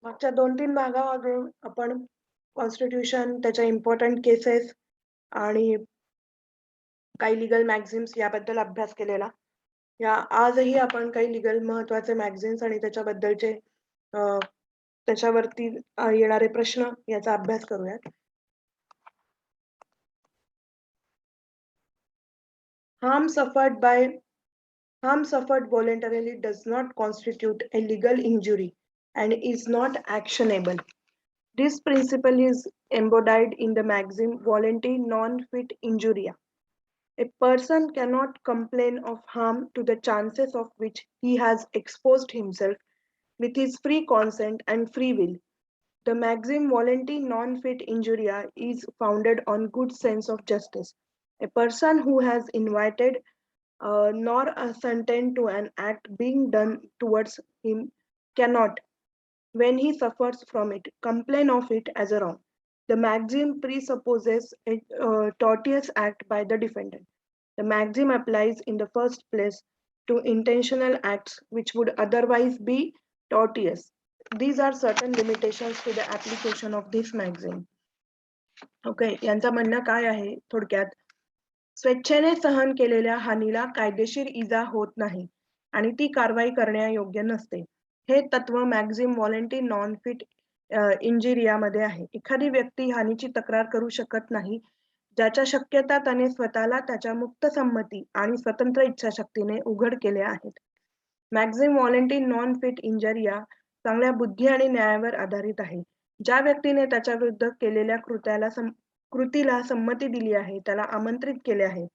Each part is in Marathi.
मागच्या 2-3 भागामध्ये आपण कॉन्स्टिट्यूशन, त्याच्या इम्पोर्टंट केसेस आणि काही लीगल मॅगझिन्स याबद्दल अभ्यास केलेला. आजही आपण काही लीगल महत्त्वाचे मॅगझिन्स आणि त्याच्याबद्दलचे अ, त्याच्यावरती येणारे प्रश्न याचा अभ्यास करूयात. Harm suffered by Harm suffered voluntarily does not constitute a legal injury and is not actionable. This principle is embodied in the maxim voluntary non-fit injuria. A person cannot complain of harm to the chances of which he has exposed himself with his free consent and free will. The maxim voluntary non-fit injuria is founded on good sense of justice. A person who has invited nor assented to an act being done towards him cannot, when he suffers from it, complain of it as a wrong. The maxim presupposes a tortious act by the defendant. The maxim applies in the first place to intentional acts which would otherwise be tortious. These are certain limitations to the application of this maxim. Okay, यांचं म्हणणं काय आहे थोडक्यात? स्वेच्छेने सहन केलेल्या हानीला कायदेशीर इजा होत नाही आणि ती कारवाई करण्यायोग्य नसते. हे तत्व मॅक्झिम व्हॉलेंटी नॉन फिट इंजिरियामध्ये आहे. एखादी व्यक्ती हानीची तक्रार करू शकत नाही ज्याच्या शक्यता त्याने स्वतःला त्याच्या मुक्त संमती आणि स्वतंत्र इच्छाशक्तीने उघड केले आहेत. मॅक्झिम व्हॉलेंटी नॉन फिट इंजरिया चांगल्या बुद्धी आणि न्यायावर आधारित आहे. ज्या व्यक्तीने त्याच्या विरुद्ध केलेल्या कृतीला संमती दिली आहे, त्याला आमंत्रित केले आहे.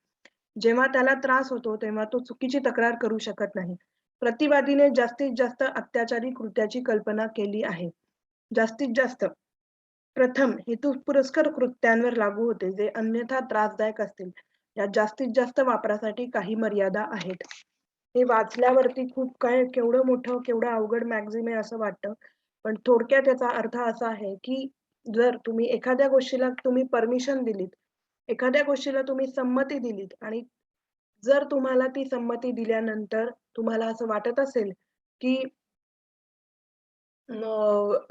जेव्हा त्याला त्रास होतो, तेव्हा तो चुकीची तक्रार करू शकत नाही. प्रतिवादीने जास्तीत जास्त अत्याचारी कृत्याची कल्पना केली आहे. जास्तीत जास्त प्रथम हेतुपुरस्सर कृत्यांवर लागू होते, जे अन्यथा त्रासदायक असतील. या जास्तीत जास्त वापरासाठी काही मर्यादा आहेत. हे वाचल्यावरती खूप काय केवढं मोठं, केवढं अवघड मॅगझिन आहे असं वाटतं. पण थोडक्यात याचा अर्थ असा आहे, की जर तुम्ही एखाद्या गोष्टीला तुम्ही परमिशन दिलीत, एखाद्या गोष्टीला तुम्ही संमती दिलीत आणि जर तुम्हाला ती संमती दिल्यानंतर तुम्हाला असं वाटत असेल, की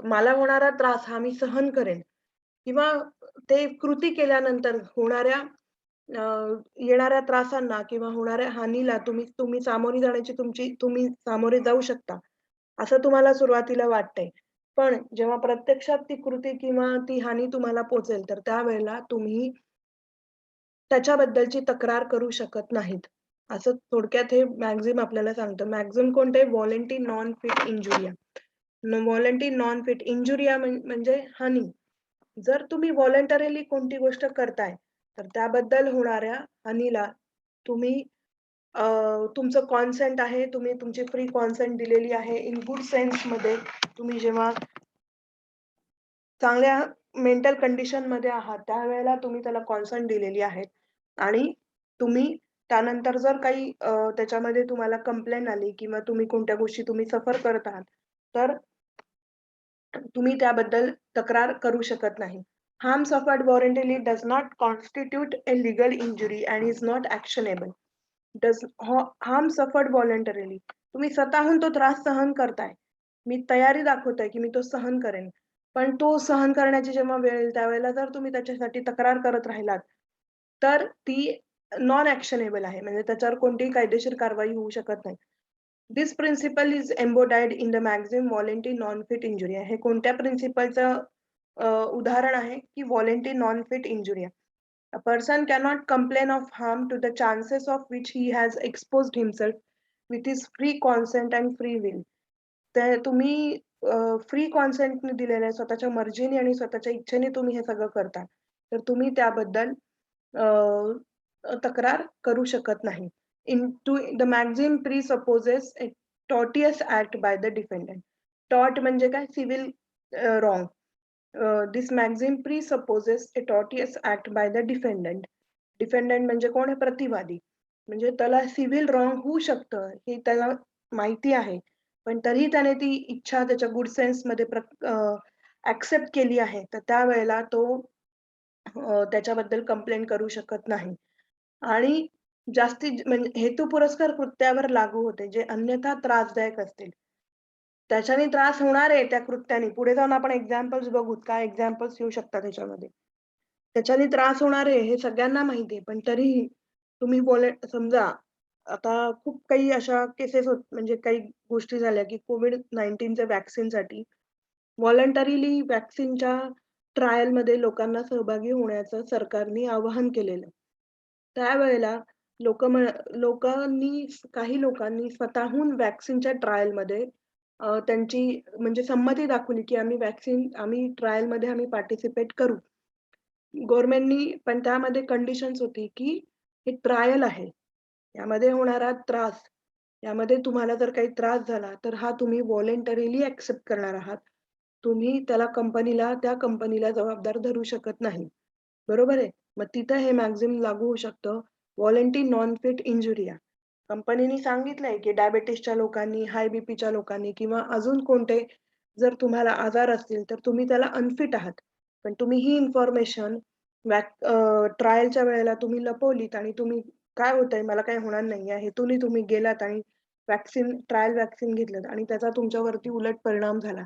मला होणारा त्रास हा मी सहन करेन किंवा ते कृती केल्यानंतर होणाऱ्या अ, येणाऱ्या त्रासांना किंवा होणाऱ्या हानीला तुम्ही तुम्ही सामोरी जाण्याची तुम्ही सामोरे जाऊ शकता, असं तुम्हाला सुरुवातीला वाटतंय. पण जेव्हा प्रत्यक्षात ती कृती किंवा ती हानी तुम्हाला पोहोचेल, तर त्यावेळेला तुम्ही त्याच्याबद्दलची तक्रार करू शकत नाहीत. असं थोडक्यात हे मॅक्झिम आपल्याला सांगतं. मॅक्झिम कोणते? Voluntary non fit injuria. Voluntary non fit injuria म्हणजे हानी. जर तुम्ही व्हॉलंटरीली कोणती गोष्ट करताय, तर त्याबद्दल होणाऱ्या हानीला तुम्ही अ, तुमचं कॉन्सेंट आहे, तुम्ही तुमची फ्री कॉन्सेंट दिलेली आहे. इन गुड सेन्समध्ये तुम्ही जेव्हा चांगल्या मेंटल कंडिशनमध्ये आहात, त्यावेळेला तुम्ही त्याला कॉन्सर्न दिलेली आहे आणि तुम्ही त्यानंतर जर काही त्याच्यामध्ये तुम्हाला कंप्लेंट आली किंवा तुम्ही कोणत्या गोष्टी तुम्ही सफर करत आहात, तर तुम्ही त्याबद्दल तक्रार करू शकत नाही. Harm suffered voluntarily does not constitute a legal injury and is not actionable. Does harm suffered voluntarily तुम्ही स्वतःहून तो त्रास सहन करताय. मी तयारी दाखवतोय, की मी तो सहन करेन. पण तो सहन करण्याची जेव्हा वेळ येईल, त्यावेळेला जर तुम्ही त्याच्यासाठी तक्रार करत राहिलात, तर ती नॉन ॲक्शनेबल आहे. म्हणजे त्याच्यावर कोणतीही कायदेशीर कारवाई होऊ शकत नाही. This principle is embodied in the maxim voluntary non fit injuria. हे कोणत्या प्रिन्सिपलचं उदाहरण आहे, की voluntary non fit injuria. A person cannot complain of harm to the chances of which he has exposed himself with his free consent and free will. तर तुम्ही फ्री कॉन्सेंटने दिलेलं आहे, स्वतःच्या मर्जीने आणि स्वतःच्या इच्छेने तुम्ही हे सगळं करता. तर तुम्ही त्याबद्दल अ, तक्रार करू शकत नाही. Into the maxim presupposes a tortious act by the defendant. Tort म्हणजे काय? Civil wrong. This maxim presupposes a tortious act by the defendant. डिफेंडंट म्हणजे कोण? आहे प्रतिवादी. म्हणजे त्याला सिव्हिल रॉंग होऊ शकतं, हे त्याला माहिती आहे. पण तरीही त्याने ती इच्छा त्याच्या गुड सेन्समध्ये एक्सेप्ट केली आहे. तर त्यावेळेला तो त्याच्याबद्दल कंप्लेंट करू शकत नाही. आणि म्हणजे हेतुपुरस्सर कृत्यावर लागू होते, जे अन्यथा त्रासदायक असतील. त्याच्याने त्रास होणार आहे त्या कृत्याने. पुढे जाऊन आपण एक्झाम्पल्स बघू. काय एक्झाम्पल्स येऊ शकतात त्याच्यामध्ये. त्याच्याने त्रास होणार आहे हे सगळ्यांना माहिती आहे. पण तरीही तुम्ही समजा आता खूप काही अशा केसेस म्हणजे काही गोष्टी झाल्या, की COVID-19च्या व्हॅक्सिनसाठी व्हॉलंटरीली व्हॅक्सिनच्या ट्रायलमध्ये लोकांना सहभागी होण्याचं सरकारने आवाहन केलेलं. त्यावेळेला काही लोकांनी स्वतःहून व्हॅक्सिनच्या ट्रायलमध्ये त्यांची म्हणजे संमती दाखवली, की आम्ही ट्रायलमध्ये पार्टिसिपेट करू. गव्हर्नमेंटनी पण त्यामध्ये कंडिशन्स होती, की हे ट्रायल आहे. यामध्ये होणारा त्रास, यामध्ये तुम्हाला जर काही त्रास झाला, तर हा तुम्ही व्हॉलंटरीली एक्सेप्ट करणार आहात. तुम्ही त्या कंपनीला जबाबदार धरू शकत नाही. बरोबर आहे? मग तिथं हे मॅक्सिम लागू होऊ शकतं. Voluntary non fit injuria. कंपनीने सांगितलंय, की डायबिटीसच्या लोकांनी, हाय बीपीच्या लोकांनी किंवा अजून कोणते जर तुम्हाला आजार असतील, तर तुम्ही त्याला अनफिट आहात. पण तुम्ही ही इन्फॉर्मेशन ट्रायलच्या वेळेला तुम्ही लपवलीत आणि तुम्ही काय होतंय, मला काही होणार नाही या हेतूने तुम्ही गेलात आणि ट्रायल व्हॅक्सिन घेतलत आणि त्याचा तुमच्यावरती उलट परिणाम झाला,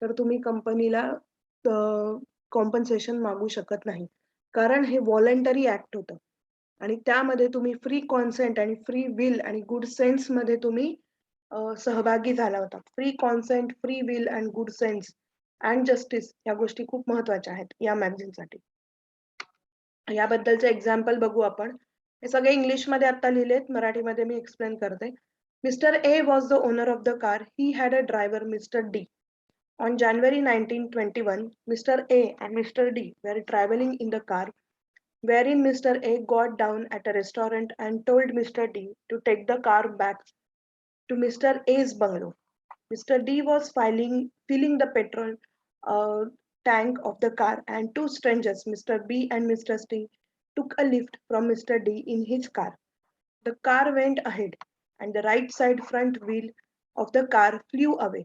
तर तुम्ही कंपनीला कॉम्पेन्सेशन मागू शकत नाही. कारण हे व्हॉलंटरी ॲक्ट होतं आणि त्यामध्ये तुम्ही फ्री कॉन्सेंट आणि फ्री विल आणि गुड सेन्समध्ये तुम्ही सहभागी झाला होता. Free consent, free will and good sense and justice या गोष्टी खूप महत्त्वाच्या आहेत या मॅगझीनसाठी. याबद्दलचे एक्झाम्पल बघू आपण. हे सगळे इंग्लिशमध्ये आता लिहिलेत, मराठीमध्ये मी एक्सप्लेन करते. Mister A was the owner of the car. He had a driver mister D. On January 1921, Mr. A and Mr. D were traveling in the car, wherein Mr. A got down at a restaurant and told Mr. D to take the car back to Mr. A's bungalow. Mr. D was filling the petrol uh, tank of the car, and two strangers, Mr. B and Mr. C, took a lift from Mr. D in his car. The car went ahead, and the right side front wheel of the car flew away.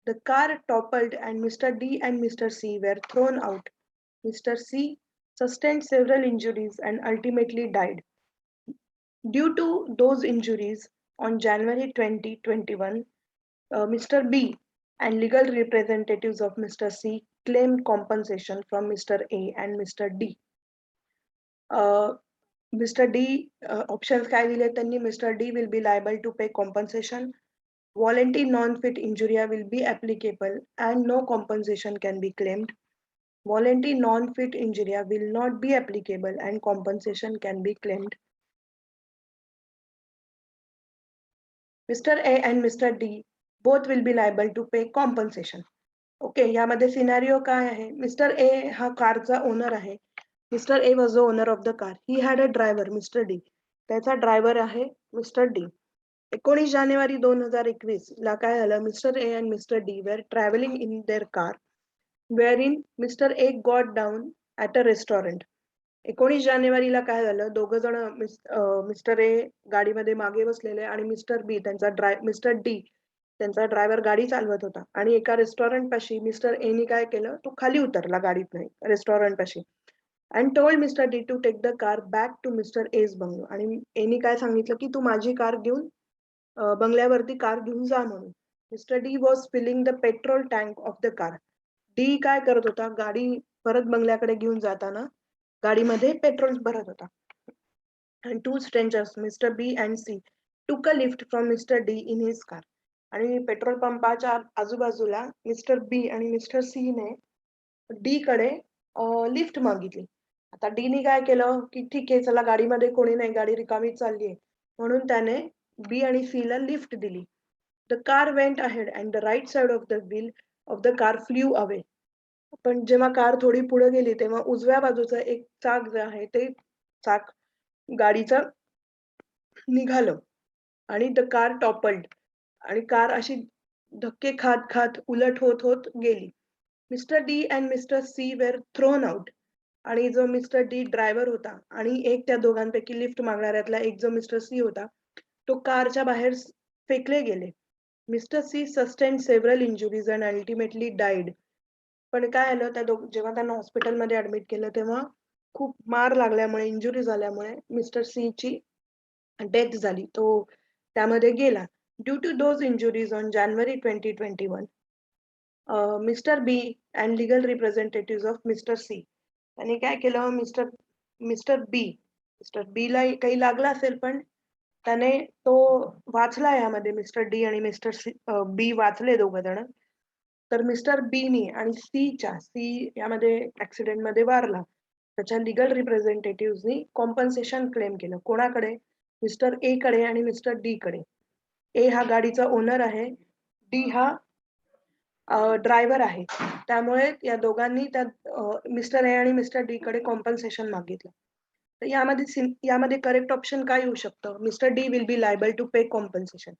The car toppled, and Mr. D and Mr. C were thrown out. Mr. C sustained several injuries and ultimately died. Due to those injuries, on January 2021, Mr. B and legal representatives of Mr. C claimed compensation from Mr. A and Mr. D. Mr. D options काय दिले त्यांनी Mr. D will be liable to pay compensation. Voluntary non-fit injuria will be applicable and no compensation can be claimed. Voluntary non-fit injuria will not be applicable and compensation can be claimed. Mr. A and Mr. D both will be liable to pay compensation. Okay, यामध्ये सिनारिओ काय आहे? मिस्टर ए हा कारचा ओनर आहे. Mister A was the owner of the car. He had a driver mister D. त्याचा ड्रायव्हर आहे मिस्टर डी. 19 जानेवारी 2021 ला काय झालं? Mister A and mister D were travelling in their car wherein Mr. A got down at a restaurant. 19 जानेवारीला काय झालं? दोघं जण मिस्टर ए गाडीमध्ये मागे बसलेले आणि मिस्टर डी त्यांचा ड्रायव्हर गाडी चालवत होता आणि एका रेस्टॉरंट पाशी मिस्टर एनी काय केलं? तो खाली उतरला गाडीतनं रेस्टॉरंट पाशी and told mister D to take the car back to mister A's bungalow. आणि एनी काय सांगितलं, की तू माझी कार घेऊन बंगल्यावरती कार घेऊन जा म्हणून. Mister D was filling the petrol tank of the car. D काय करत होता? गाडी परत बंगल्याकडे घेऊन जाताना गाडीमध्ये पेट्रोल भरत होता. And two strangers, Mr. B and C, took a lift from Mr. D in his car. आणि पेट्रोल पंपाच्या आजूबाजूला मिस्टर बी आणि मिस्टर सी ने डी कडे लिफ्ट मागितली. आता डी ने काय केलं, की ठीक आहे चला गाडीमध्ये कोणी नाही, गाडी रिकामीच चालली आहे. म्हणून त्याने बी आणि सी ला लिफ्ट दिली. The car went ahead and the right side of the wheel of the car flew away. पण जेव्हा कार थोडी पुढे गेली तेव्हा उजव्या बाजूचं एक चाक जे आहे ते चाक गाडीचं निघालं आणि द कार टॉपल्ड आणि कार अशी धक्के खात खात उलट होत होत गेली. Mister D and mister C were thrown out. आणि जो मिस्टर डी ड्रायव्हर होता आणि एक त्या दोघांपैकी लिफ्ट मागणाऱ्यातला एक जो मिस्टर सी होता, तो कारच्या बाहेर फेकले गेले. Mister C sustain several injuries and ultimately died. पण काय आलं जेव्हा त्यांना हॉस्पिटलमध्ये ऍडमिट केलं तेव्हा खूप मार लागल्यामुळे, इंजुरी झाल्यामुळे मिस्टर सी ची डेथ झाली. तो त्यामध्ये गेला. Due to those injuries on January 2021, mister B and legal representative of mister C. त्यांनी काय केलं, मिस्टर बीला काही लागला असेल, पण त्याने तो वाचला यामध्ये, मिस्टर डी आणि मिस्टर बी वाचले दोघ जण. तर मिस्टर बीनी आणि सी यामध्ये ऍक्सिडेंट मध्ये वारला, त्याच्या लिगल रिप्रेझेंटेटिव्हनी कॉम्पन्सेशन क्लेम केलं. कोणाकडे? मिस्टर ए कडे आणि मिस्टर डी कडे. ए हा गाडीचा ओनर आहे, डी हा ड्रायव्हर आहे. त्यामुळे या दोघांनी त्या मिस्टर ए आणि मिस्टर डी कडे कॉम्पन्सेशन मागितलं. तर यामध्ये करेक्ट ऑप्शन काय येऊ शकतं? Mister D will be liable to pay compensation.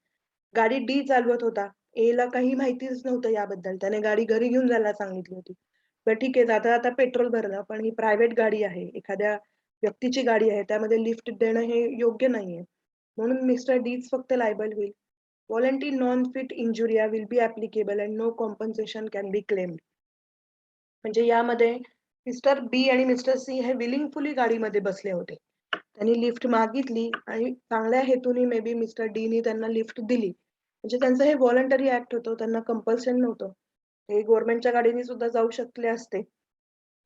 गाडी डी चालवत होता, ए ला काही माहितीच नव्हतं याबद्दल, त्याने गाडी घरी घेऊन जायला सांगितली होती. तर ठीक आहे, जाता जाता पेट्रोल भरलं, पण ही प्रायव्हेट गाडी आहे, एखाद्या व्यक्तीची गाडी आहे, त्यामध्ये लिफ्ट देणं हे योग्य नाहीये. म्हणून मिस्टर डीच फक्त लायबल होईल. Voluntary non-fit injuria will be applicable and no compensation can be claimed. म्हणजे यामध्ये मिस्टर बी आणि मिस्टर सी हे विलिंगफुली गाडीमध्ये बसले होते. त्यांनी लिफ्ट मागितली आणि चांगल्या हेतूने मे बी मिस्टर डीनी त्यांना लिफ्ट दिली. म्हणजे त्यांचं हे व्हॉलंटरी ऍक्ट होतं, त्यांना कंपल्शन नव्हतं. हे गव्हर्नमेंटच्या गाडीने सुद्धा जाऊ शकले असते.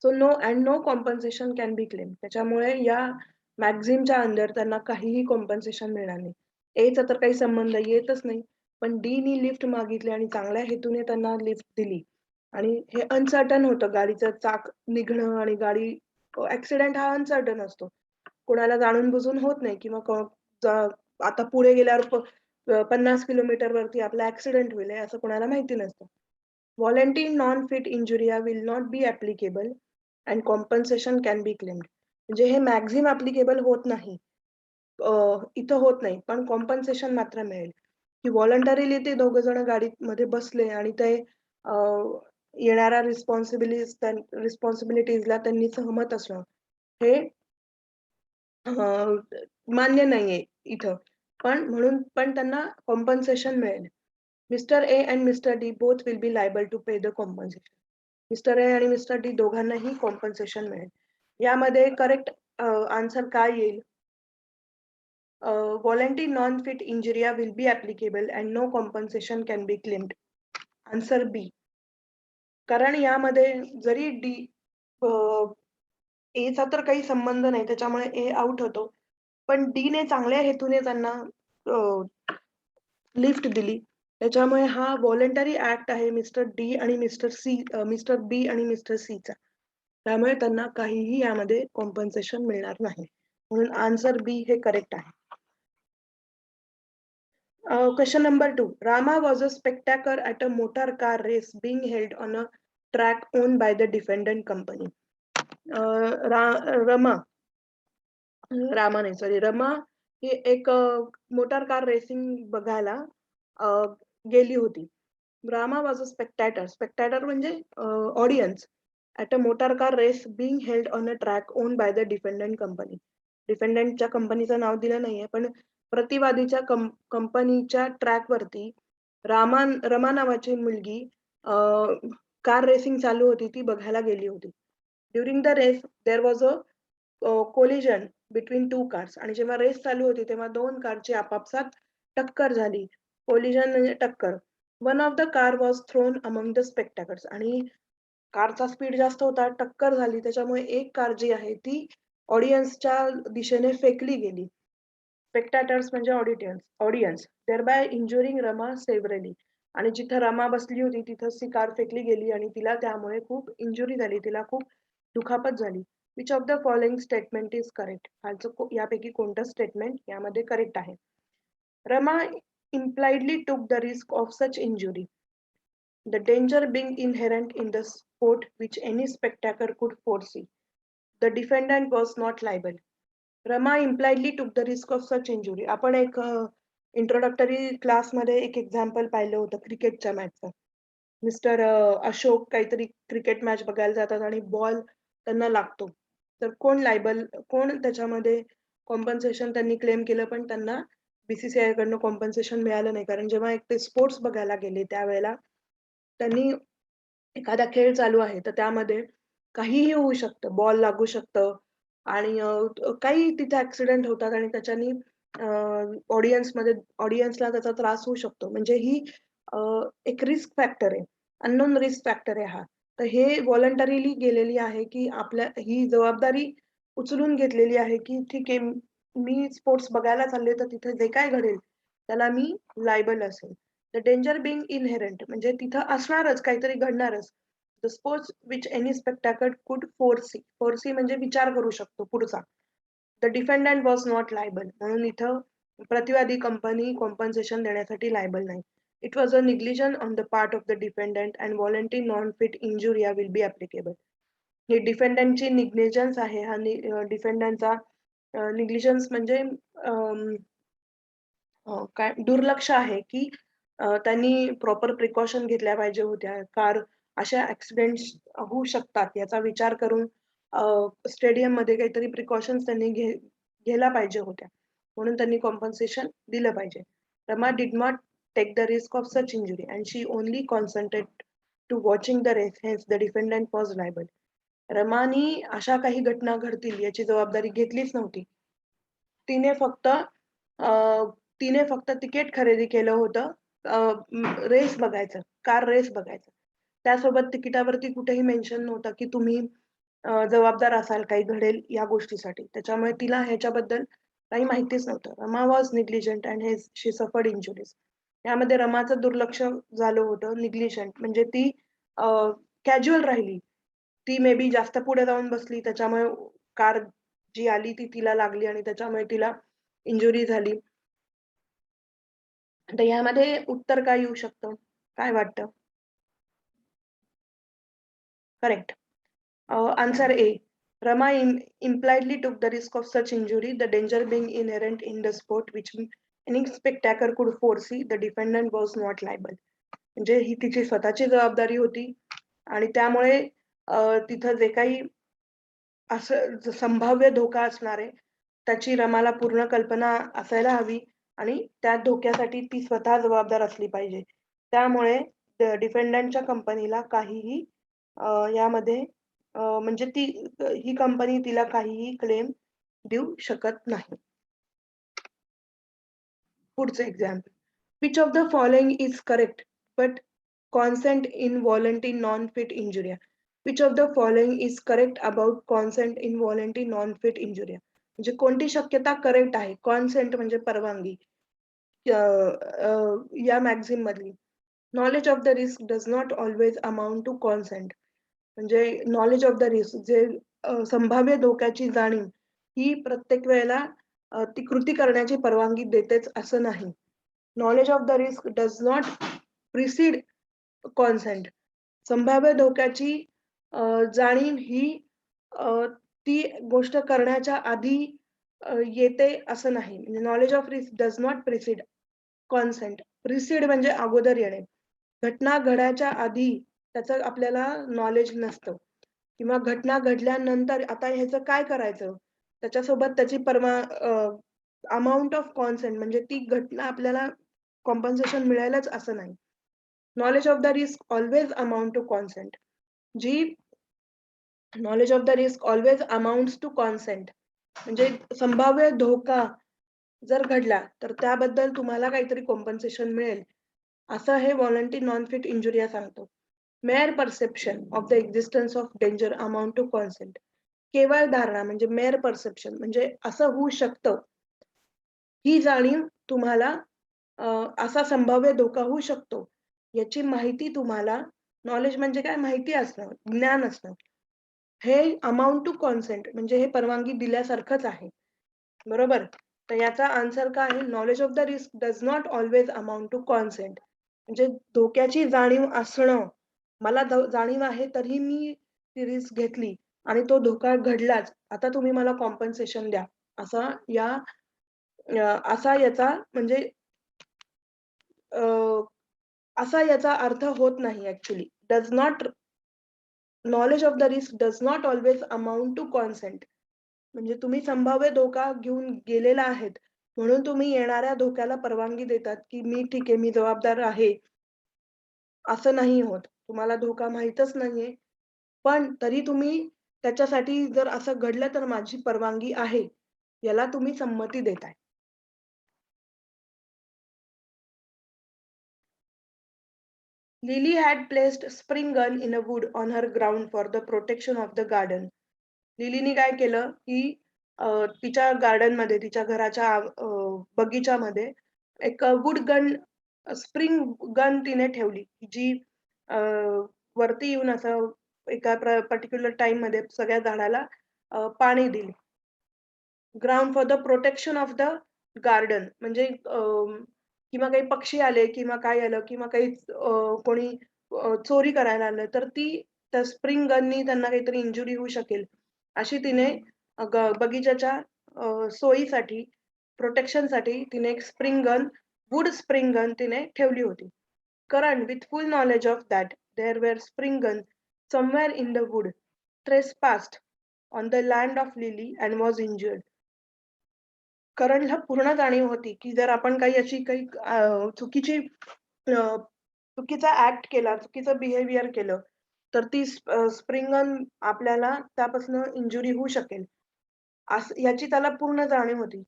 So no compensation can be claim. त्याच्यामुळे या मॅक्झिमच्या अंडर त्यांना काहीही कॉम्पन्सेशन मिळणार नाही. एचा तर काही संबंध येतच नाही, पण डीनी लिफ्ट मागितली आणि चांगल्या हेतूने त्यांना लिफ्ट दिली. आणि हे अनसर्टन होतं, गाडीचं चाक निघणं आणि गाडी, ऍक्सिडेंट हा अनसर्टन असतो, कोणाला जाणून बुजून होत नाही, किंवा आता पुढे गेल्यावर 50 किलोमीटर वरती आपला ऍक्सिडेंट होईल असं कोणाला माहिती नसतं. Voluntary non-fit injuria will not be applicable and compensation can be claimed. म्हणजे हे मॅक्झिम ऍप्लिकेबल होत नाही, इथं होत नाही, पण कॉम्पन्सेशन मात्र मिळेल. की व्हॉलंटरीली ते दोघ जण गाडीमध्ये बसले आणि ते येणाऱ्या रिस्पॉन्सिबिलिटीजला त्यांनी सहमत असणं हे मान्य नाहीये इथं. पण त्यांना कॉम्पन्सेशन मिळेल. Mister A and mister D both will be liable to pay the compensation. Mister A आणि मिस्टर डी दोघांनाही कॉम्पन्सेशन मिळेल. यामध्ये करेक्ट आन्सर काय येईल? Voluntary non-fit injuria will be applicable and no compensation can be claimed. Answer B. कारण यामध्ये जरी डी एचा तर काही संबंध नाही, त्याच्यामुळे ए आउट होतो, पण डी ने चांगल्या हेतूने त्यांना लिफ्ट दिली, त्याच्यामुळे हा व्हॉलंटरी ऍक्ट आहे मिस्टर डी आणि मिस्टर बी आणि मिस्टर सीचा. त्यामुळे त्यांना काहीही यामध्ये कॉम्पन्सेशन मिळणार नाही. म्हणून आन्सर बी हे करेक्ट आहे. Question number 2. Rama was a spectator at a motor car race being held on a track owned by the defendant company. Rama ही एक मोटर कार रेसिंग बघायला गेली होती. रामा वॉज अ स्पेक्टॅटर म्हणजे audience at a motor car race being held on a track owned by the defendant company. डिफेंडंटच्या कंपनीचं नाव दिलं नाहीये, पण प्रतिवादीच्या कंपनीच्या ट्रॅक वरती रमा नावाची मुलगी कार रेसिंग चालू होती, ती बघायला गेली होती. During the race there was a collision between two cars. आणि जेव्हा रेस चालू होती तेव्हा दोन कारची आपापसात टक्कर झाली. कोलिजन म्हणजे टक्कर. One of the car was thrown among the spectators. आणि कारचा स्पीड जास्त होता, टक्कर झाली, त्याच्यामुळे एक कार जी आहे ती ऑडियन्सच्या दिशेने फेकली गेली. स्पेक्टॅटर्स म्हणजे ऑडियन्स देअरबाय इंजुरिंग रमा सेव्हरली. आणि जिथं रमा बसली होती तिथं ती कार फेकली गेली आणि तिला त्यामुळे खूप इंजुरी झाली, तिला खूप दुखापत झाली. Which of the following statement is correct? खालचं यापैकी कोणतं स्टेटमेंट यामध्ये करेक्ट आहे? Rama impliedly took the risk of such injury, the danger being inherent in the sport which any spectator could foresee. The defendant was not liable. Rama impliedly took the risk of such injury. आपण एक इंट्रोडक्टरी क्लासमध्ये एक एक्झाम्पल पाहिलं होतं क्रिकेटच्या मॅचचं. मिस्टर अशोक काहीतरी क्रिकेट मॅच बघायला जातात आणि बॉल त्यांना लागतो, तर कोण त्याच्यामध्ये कॉम्पन्सेशन त्यांनी क्लेम केलं, पण त्यांना बीसीसीआय कडनं कॉम्पन्सेशन मिळालं नाही. कारण जेव्हा एक ते स्पोर्ट्स बघायला गेले त्यावेळेला त्यांनी एखादा खेळ चालू आहे तर त्यामध्ये काहीही होऊ शकतं, बॉल लागू शकतं आणि काही तिथे ऍक्सिडेंट होतात आणि त्याच्यानी ऑडियन्सला त्याचा त्रास होऊ शकतो. म्हणजे ही एक रिस्क फॅक्टर आहे. अननोन रिस्क फॅक्टर आहे हा. तर हे व्हॉलंटरीली गेलेली आहे, की आपल्या ही जबाबदारी उचलून घेतलेली आहे, की ठीक आहे, मी स्पोर्ट्स बघायला चालले, तर तिथे जे काय घडेल, त्याला मी लायबल असेल. द डेंजर बिंग इनहेरंट म्हणजे तिथं असणारच, काहीतरी घडणारच. The sports which any spectacle could foresee. Foresee म्हणजे विचार करू शकतो पुढचा. The defendant was not liable म्हणून इथं प्रतिवादी कंपनी कॉम्पन्सेशन देण्यासाठी लायबल नाही. It was a negligence on the part of the defendant and voluntary non fit injuria will be applicable. हे डिफेंडंटची निग्लिजन्स आहे. हा डिफेंडंटचा निग्लिजन्स म्हणजे काय दुर्लक्ष आहे, की त्यांनी प्रॉपर प्रिकॉशन घेतल्या पाहिजे होत्या. कार अशा ॲक्सिडेंट्स होऊ शकतात याचा विचार करून स्टेडियममध्ये काहीतरी प्रिकॉशन्स त्यांनी घ्यायला पाहिजे होत्या. म्हणून त्यांनी कॉम्पन्सेशन दिलं पाहिजे. Rama did not take the risk of such injury and she only concentrate to watching the race hence the defendant was liable. रमानी अशा काही घटना घडतील याची जबाबदारी घेतलीच नव्हती. तिने फक्त अ, तिने फक्त तिकीट खरेदी केलं होतं. रेस बघायचं, कार रेस बघायचं. त्यासोबत तिकिटावरती कुठेही मेन्शन नव्हतं, की तुम्ही जबाबदार असाल, काही घडेल या गोष्टीसाठी. त्याच्यामुळे तिला ह्याच्याबद्दल काही माहितीच नव्हतं. Rama was negligent and she suffered injuries. यामध्ये रमाचं दुर्लक्ष झालं होतं. निग्लिजंट म्हणजे ती कॅज्युअल राहिली. ती मे बी जास्त पुढे जाऊन बसली, त्याच्यामुळे कार जी आली ती तिला लागली आणि त्याच्यामुळे तिला इंजुरी झाली. तर यामध्ये उत्तर काय येऊ शकतं? काय वाटतं? Correct. Answer A. Rama impliedly took the risk of such injury, the danger being inherent in the sport, which any spectator could foresee. The defendant was not liable. म्हणजे ही तिची स्वतःची जबाबदारी होती आणि त्यामुळे तिथं जे काही असं संभाव्य धोका असणार आहे, त्याची रमाला पूर्ण कल्पना असायला हवी आणि त्या धोक्यासाठी ती स्वतः जबाबदार असली पाहिजे. त्यामुळे डिफेंडंटच्या कंपनीला काहीही यामध्ये म्हणजे ही कंपनी तिला काहीही क्लेम देऊ शकत नाही. पुढचं example. Which of the following is correct but consent in voluntary non-fit injury? Which of the following is correct about consent in voluntary non-fit injury? म्हणजे कोणती शक्यता करेक्ट आहे? कॉन्सेंट म्हणजे परवानगी. या मॅगझिन मधली. Knowledge of the risk does not always amount to consent. म्हणजे नॉलेज ऑफ द रिस्क जे संभाव्य धोक्याची जाणीव ही प्रत्येक वेळेला ती कृती करण्याची परवानगी देतेच असं नाही. Knowledge of the risk does not precede consent. संभाव्य धोक्याची जाणीव ही ती गोष्ट करण्याच्या आधी येते असं नाही. म्हणजे knowledge of risk does not precede consent. Precede म्हणजे अगोदर येणे. घटना घडायच्या आधी त्याचं आपल्याला नॉलेज नसतं किंवा घटना घडल्यानंतर आता ह्याचं काय करायचं? त्याच्यासोबत त्याची अमाउंट ऑफ कॉन्सेंट म्हणजे ती घटना आपल्याला कॉम्पेन्सेशन मिळेलच असं नाही. Knowledge of the risk always amount to consent. जी knowledge of the risk always amounts to consent. म्हणजे संभाव्य धोका जर घडला, तर त्याबद्दल तुम्हाला काहीतरी कॉम्पेन्सेशन मिळेल. असं हे व्हॉलंटरी नॉन फिट इंजुरिया सांगतो. Mere perception of the existence of danger amount to consent. केवळ धारणा म्हणजे मेअर परसेप्शन म्हणजे असं होऊ शकतं. ही जाणीव तुम्हाला असा संभाव्य धोका होऊ शकतो. याची माहिती तुम्हाला नॉलेज म्हणजे काय माहिती असणं, ज्ञान असणं. हे अमाउंट टू कॉन्सेंट म्हणजे हे परवानगी दिल्यासारखंच आहे. बरोबर? तर याचा आन्सर काय आहे? Knowledge of the risk does not always amount to consent. म्हणजे धोक्याची जाणीव असणं. मला जाणीव आहे तरीही मी ती रिस्क घेतली आणि तो धोका घडलाच. आता तुम्ही मला कॉम्पेन्सेशन द्या. असा या असा याचा म्हणजे अ, असा याचा अर्थ होत नाही actually. Does not knowledge of the risk does not always amount to consent. म्हणजे तुम्ही संभाव्य धोका घेऊन गेलेला आहेत, म्हणून तुम्ही येणाऱ्या धोक्याला परवानगी देतात, की मी ठीक आहे, मी जबाबदार आहे. असं नाही होत. तुम्हाला धोका माहीतच नाहीये, पण तरी तुम्ही त्याच्यासाठी जर असं घडलं तर माझी परवानगी आहे, याला तुम्ही संमती देताय. Lily had placed spring gun in a wood on her ground for the protection of the garden. लिलीने काय केलं, की तिच्या गार्डनमध्ये, तिच्या घराच्या बगीच्यामध्ये एक वूड गन, स्प्रिंग गन तिने ठेवली, जी अ, वरती येऊन असं एका पर्टिक्युलर टाईममध्ये सगळ्या झाडाला पाणी देईल. Ground for the protection of the garden म्हणजे किंवा काही पक्षी आले किंवा काय आलं किंवा काही कोणी चोरी करायला आलं तर ती त्या स्प्रिंग गननी त्यांना काहीतरी इंजुरी होऊ शकेल अशी तिने बगीचाच्या सोयीसाठी प्रोटेक्शनसाठी तिने एक spring gun wood spring gun तिने ठेवली होती. Karan with full knowledge of that there were spring gun somewhere in the wood trespassed on the land of Lily and was injured. करणला पूर्ण जाणीव होती, की जर आपण काही अशी काही चुकीची चुकीचा ॲक्ट केला, चुकीचं बिहेवियर केलं, तर ती स्प्रिंग गन आपल्याला त्यापासून इंजुरी होऊ शकेल. असं याची त्याला पूर्ण जाणीव होती.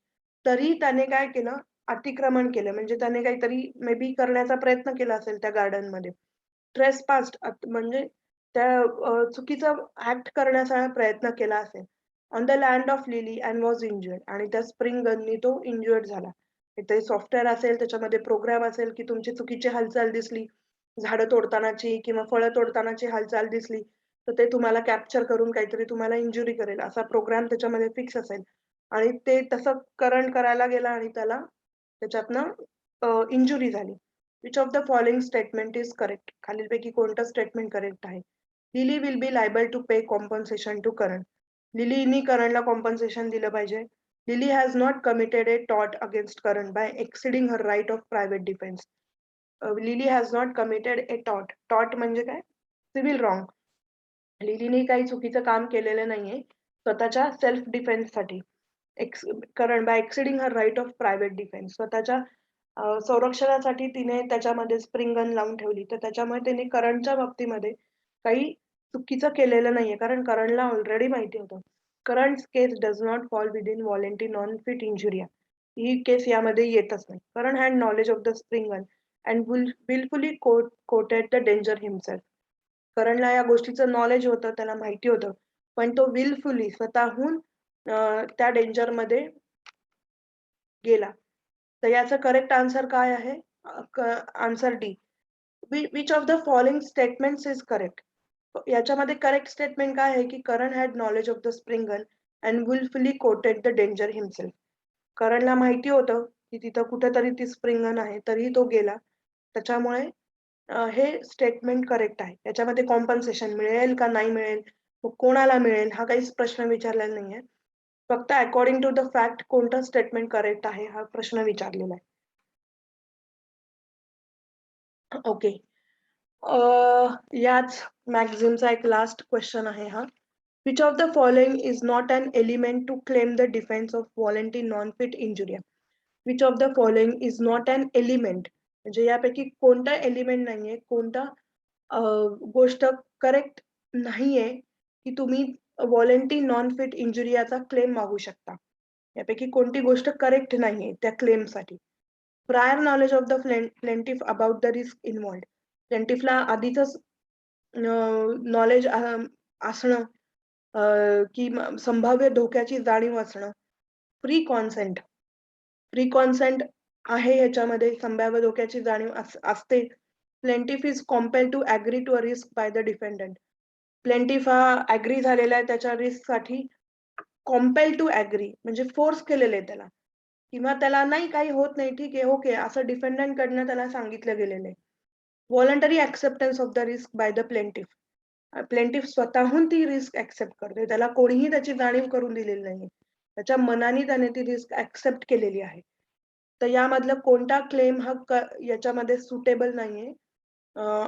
तरी त्याने काय केलं, अतिक्रमण केलं. म्हणजे त्याने काहीतरी मे बी करण्याचा प्रयत्न केला असेल त्या गार्डनमध्ये. ट्रेसपास्ड म्हणजे त्या चुकीचा ॲक्ट करण्याचा प्रयत्न केला असेल. On the land of lily and was injured आणि त्या स्प्रिंग गननी तो इंज्युअर्ड झाला. काहीतरी सॉफ्टवेअर असेल, त्याच्यामध्ये प्रोग्राम असेल, की तुमची चुकीची हालचाल दिसली, झाडं तोडतानाची किंवा फळं तोडतानाची हालचाल दिसली, तर ते तुम्हाला कॅप्चर करून काहीतरी तुम्हाला इंजुरी करेल, असा प्रोग्राम त्याच्यामध्ये फिक्स असेल आणि ते तसं करंट करायला गेला आणि त्याला त्याच्यातनं इंजुरी झाली. Which of the following statement is correct? खालीलपैकी कोणतं स्टेटमेंट करेक्ट आहे? Lily will be liable to pay compensation to Karan. लिलीनी करणला compensation दिलं पाहिजे. लिली हॅज नॉट कमिटेड ए टॉट against Karan by exceeding her right of private defence. Lily has not committed ए टॉट. टॉट म्हणजे काय? Civil wrong. लिलीने काही चुकीचं काम केलेलं नाहीये स्वतःच्या सेल्फ डिफेन्ससाठी. Karan by exceeding her right of private defence. स्वतःच्या संरक्षणासाठी तिने त्याच्यामध्ये स्प्रिंग गन लावून ठेवली. तर त्याच्यामुळे तिने करणच्या बाबतीमध्ये काही चुकीचं केलेलं नाहीये. कारण करणला ऑलरेडी माहिती होतं. Current's case does not fall within voluntary non fit injuria. ही केस यामध्ये येतच नाही. Karan had knowledge of the spring gun and wilfully courted the danger himself. करणला या गोष्टीचं नॉलेज होतं, त्याला माहिती होतं. पण तो विलफुली स्वतःहून त्या डेंजरमध्ये गेला. तर याचं करेक्ट आन्सर काय आहे? Answer D. Which of the following statements is correct? याच्यामध्ये करेक्ट स्टेटमेंट काय आहे, की Karan had knowledge of the spring gun and wilfully courted the danger himself. करणला माहिती होतं, की तिथं कुठेतरी ती स्प्रिंग गन आहे, तरीही तो गेला. त्याच्यामुळे हे स्टेटमेंट करेक्ट आहे. याच्यामध्ये कॉम्पन्सेशन मिळेल का नाही मिळेल, मग कोणाला मिळेल हा काहीच प्रश्न विचारलेला नाहीये. फक्त अकॉर्डिंग टू द फॅक्ट कोणतं स्टेटमेंट करेक्ट आहे हा प्रश्न विचारलेला आहे. ओके. याच मॅगझिनचा एक लास्ट क्वेश्चन आहे हा. Which of the following is not an element to claim the defence of voluntary non fit injuria? Which of the following is not an element म्हणजे यापैकी कोणता एलिमेंट नाहीये, कोणता गोष्ट करेक्ट नाहीये, की तुम्ही व्हॉलंटरी नॉन फिट इंजुरियाचा क्लेम मागू शकता. यापैकी कोणती गोष्ट करेक्ट नाहीये त्या क्लेमसाठी? Prior knowledge of the plaintiff about the risk involved. प्लेंटिफला आधीच नॉलेज असणं, की संभाव्य धोक्याची जाणीव असणं. Pre consent. प्री कॉन्सेंट आहे ह्याच्यामध्ये संभाव्य धोक्याची जाणीव असते. Plaintiff is compelled to agree to a risk by the defendant. प्लेंटिफ हा ॲग्री झालेला आहे त्याच्या रिस्कसाठी. कॉम्पेल्ड टू ॲग्री म्हणजे फोर्स केलेलं आहे त्याला किंवा त्याला नाही काही होत नाही, ठीक आहे, ओके असं डिफेंडंटकडनं त्याला सांगितलं गेलेलं आहे. Voluntary acceptance of the risk by the plaintiff. Plaintiff स्वतःहून ती रिस्क ॲक्सेप्ट करते. त्याला कोणीही त्याची जाणीव करून दिलेली नाहीये. त्याच्या मनाने त्याने ती रिस्क ॲक्सेप्ट केलेली आहे. तर यामधला कोणता क्लेम हा याच्यामध्ये सुटेबल नाहीये?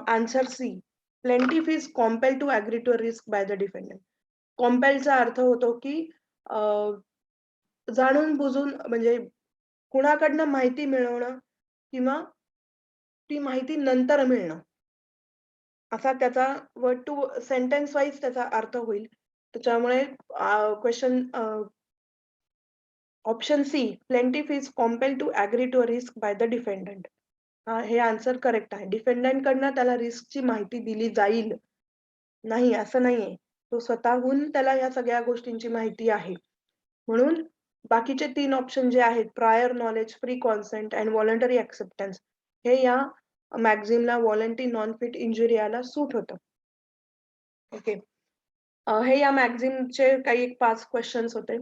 Answer C. Plaintiff is compelled to agree to a risk by the defendant. कॉम्पेल्डचा अर्थ होतो, की जाणून बुजून म्हणजे कुणाकडनं माहिती मिळवणं किंवा ती माहिती नंतर मिळणं. असा त्याचा वर्ड टू सेंटेन्स वाईज त्याचा अर्थ होईल. त्याच्यामुळे question option C, plaintiff is compelled to agree to a risk by the defendant. हे आन्सर करेक्ट आहे. डिफेंडंट कडनं त्याला रिस्कची माहिती दिली जाईल. नाही असं नाहीये. तो स्वतःहून त्याला या सगळ्या गोष्टींची माहिती आहे. म्हणून बाकीचे 3 ऑप्शन जे आहेत prior knowledge, pre consent and voluntary acceptance हे या मॅगझिनला व्हॉलंटरी नॉन फिट इंजुरी याला सूट होतं. ओके. हे या मॅगझिनचे काही 5 क्वेशन्स होते.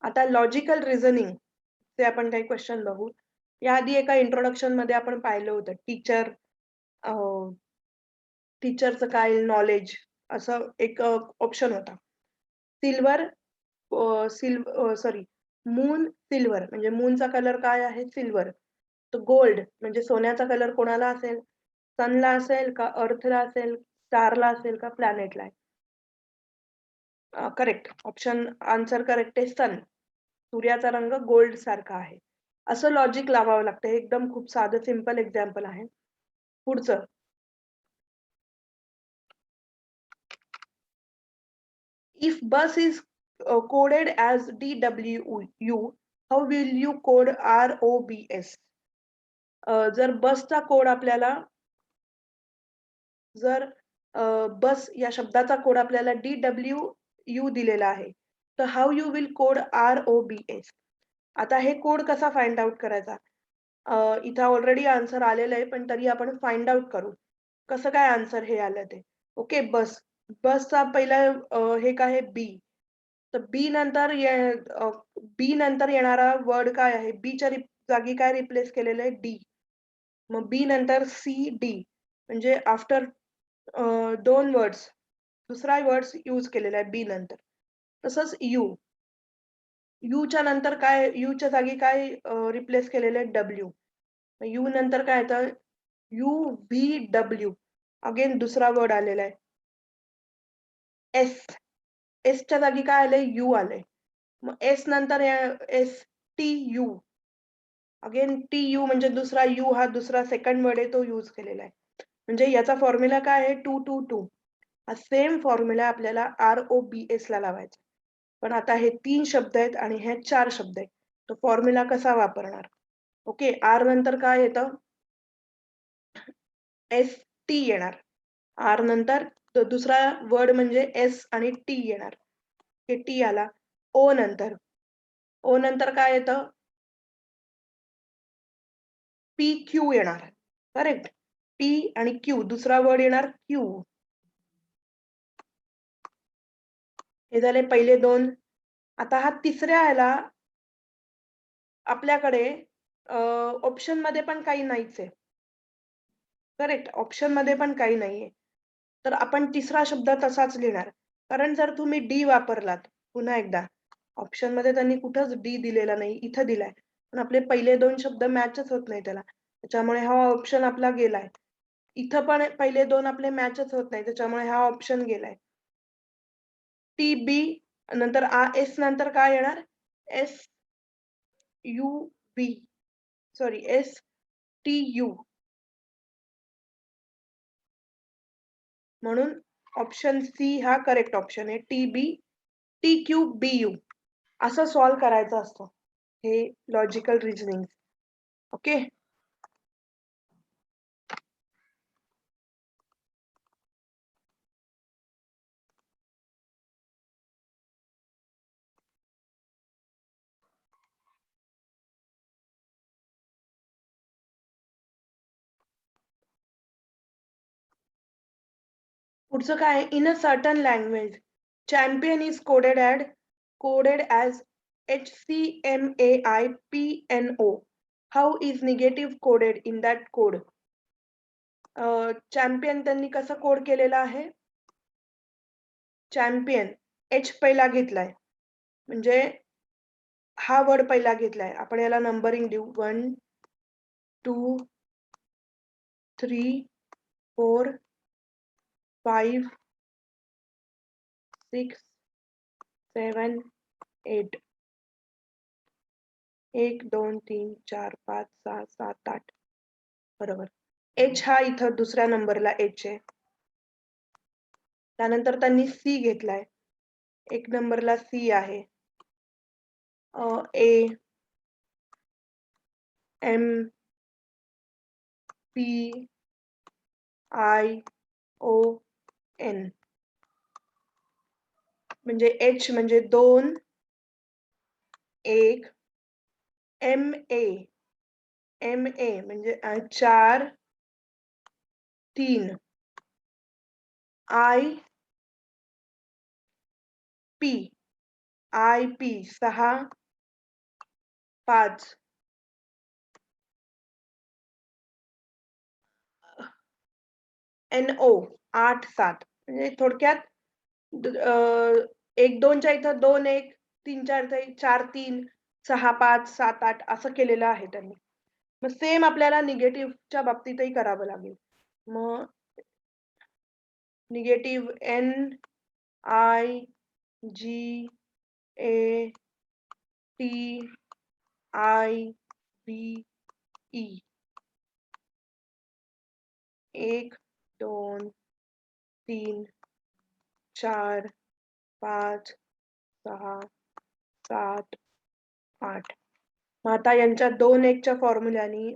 आता लॉजिकल रिझनिंग ते आपण काही क्वेशन बघू. याआधी एका इंट्रोडक्शन मध्ये आपण पाहिलं होतं टीचरचं काय नॉलेज असं एक ऑप्शन होता. सिल्वर सॉरी मून सिल्वर म्हणजे मूनचा कलर काय आहे सिल्वर. तर गोल्ड म्हणजे सोन्याचा कलर कोणाला असेल? सनला असेल का अर्थला असेल, स्टारला असेल का प्लॅनेटला? करेक्ट ऑप्शन आन्सर करेक्ट आहे सन. सूर्याचा रंग गोल्ड सारखा आहे. असं लॉजिक लावावं लागतं. हे एकदम खूप साधं सिंपल एक्झाम्पल आहे. पुढचं if bus is coded as DWU, how will you code ROBS? जर बसचा कोड आपल्याला जर बस या शब्दाचा कोड आपल्याला DWU दिलेला आहे, तर how you will code ROBS? आता हे कोड कसा फाइंड आउट करायचा? इथं ऑलरेडी आन्सर आलेलं आहे, पण तरी आपण फाइंड आउट करू. कसं काय आन्सर हे आलं ते? ओके, बस. बसचा पहिला हे काय आहे बी. तर बी नंतर येणारा वर्ड काय आहे? बीच्या जागी काय रिप्लेस केलेलं आहे? डी. मग बी नंतर सी डी म्हणजे आफ्टर 2 वर्ड्स दुसरा वर्ड्स यूज केलेला आहे बी नंतर. तसंच यू. यूच्या नंतर काय यूच्या जागी काय रिप्लेस केलेलं आहे? डब्ल्यू. यू नंतर काय येतं? U V W. अगेन दुसरा वर्ड आलेला आहे. एस. एसच्या जागी काय आलंय? यू आलंय. मग एस नंतर S T you. Again T U म्हणजे दुसरा यू हा दुसरा सेकंड वर्ड आहे तो यूज केलेला आहे. म्हणजे याचा फॉर्म्युला काय आहे? 222. हा सेम फॉर्म्युला आपल्याला ROBS ला लावायचा. पण आता हे 3 शब्द आहेत आणि हे 4 शब्द आहेत. तो फॉर्म्युला कसा वापरणार? ओके, आर नंतर काय येतं? एस टी येणार. आर नंतर दुसरा वर्ड म्हणजे एस आणि टी येणार. हे टी आला. ओ नंतर. ओ नंतर काय येतं? पी क्यू येणार. करेक्ट. टी आणि क्यू दुसरा वर्ड येणार क्यू. हे झाले पहिले 2. आता हा तिसऱ्या ह्याला आपल्याकडे ऑप्शन मध्ये पण काही नाहीच आहे. करेक्ट. ऑप्शन मध्ये पण काही नाहीये. तर आपण तिसरा शब्द तसाच लिहिणार. कारण जर तुम्ही डी वापरलात पुन्हा एकदा ऑप्शन मध्ये त्यांनी कुठंच डी दिलेला नाही, इथं दिलाय. पण आपले पहिले 2 शब्द मॅचच होत नाही त्याला. त्याच्यामुळे हा ऑप्शन आपला गेलाय. इथं पण पहिले 2 आपले मॅचच होत नाही. त्याच्यामुळे हा ऑप्शन गेलाय. टी बी नंतर एस नंतर काय येणार? S U B sorry S T U. म्हणून ऑप्शन सी हा करेक्ट ऑप्शन आहे. T B T Q B U असं सॉल्व्ह करायचं असतं हे लॉजिकल रिझनिंग. ओके. पुढचं काय? In a certain language champion is coded as HCMAIPNO. How is negative coded in that code? Champion त्यांनी कसं कोड केलेलं आहे? चॅम्पियन एच पहिला घेतलाय म्हणजे हा वर्ड पहिला घेतलाय. आपण याला नंबरिंग देऊ 1 2 3 4 5 6 7 8. 1 2 3 4 5 6 7 8. बरोबर. एच हा इथं दुसऱ्या नंबरला एच आहे. त्यानंतर त्यांनी सी घेतलाय. 1 नंबरला सी आहे. A M PION. म्हणजे H म्हणजे 2, 1, MA म्हणजे 4, 3, IP 6, 5, NO 8, 7 म्हणजे थोडक्यात 1 2 च्या इथं 2 1 3 4 च्या 4 3 6 5 7 8 असं केलेलं आहे त्यांनी. मग सेम आपल्याला निगेटिव्हच्या बाबतीतही करावं लागेल. मग निगेटिव्ह NIGATIVE 1 2 3 4 5 6 7 8. मग आता यांच्या 2 1 च्या फॉर्म्युल्यानी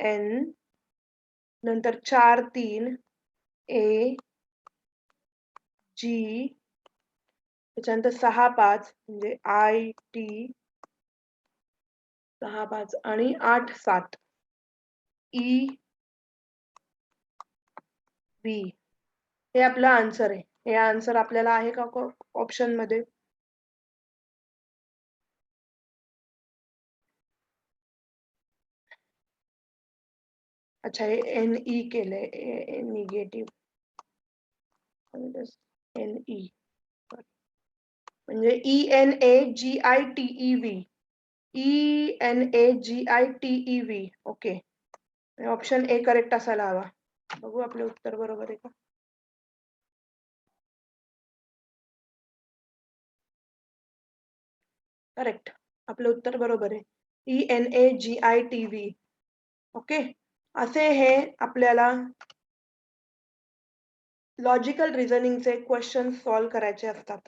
IN नंतर 4 3 AG त्याच्यानंतर 6 5 म्हणजे IT 6 5 आणि 8 7 EV हे आपलं आन्सर आहे. हे आन्सर आपल्याला आहे का ऑप्शन मध्ये? अच्छा हे NE केलंय निगेटिव्ह NE म्हणजे ENAGITEV ENAGITEV okay. Option A correct असायला हवा. बघू आपले उत्तर बरोबर आहे का? करेक्ट. आपलं उत्तर बरोबर आहे. ENAGITV. ओके. असे हे आपल्याला लॉजिकल रिझनिंगचे क्वेश्चन सॉल्व्ह करायचे असतात.